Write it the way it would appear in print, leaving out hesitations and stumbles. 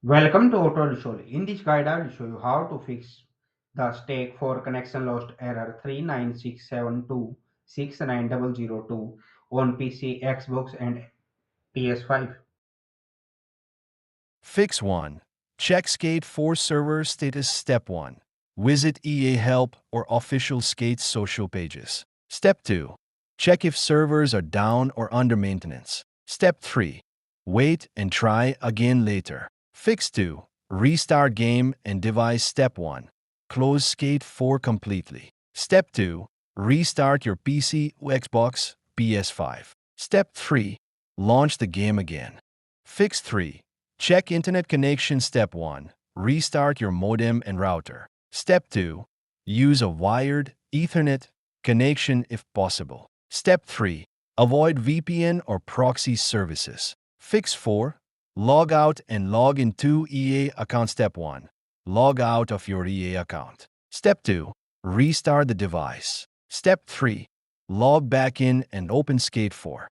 Welcome to Auto Resolve. In this guide, I will show you how to fix the stake for connection lost error 39672690002 on PC, Xbox, and PS5. Fix 1. Check Skate 4 server status. Step 1. Visit EA Help or official Skate social pages. Step 2. Check if servers are down or under maintenance. Step 3. Wait and try again later. Fix 2. Restart game and device. Step 1. Close Skate 4 completely. Step 2. Restart your PC, Xbox, PS5. Step 3. Launch the game again. Fix 3. Check internet connection. Step 1. Restart your modem and router. Step 2. Use a wired Ethernet connection if possible. Step 3. Avoid VPN or proxy services. Fix 4. Log out and log into EA account. Step 1. Log out of your EA account. Step 2. Restart the device. Step 3. Log back in and open Skate 4.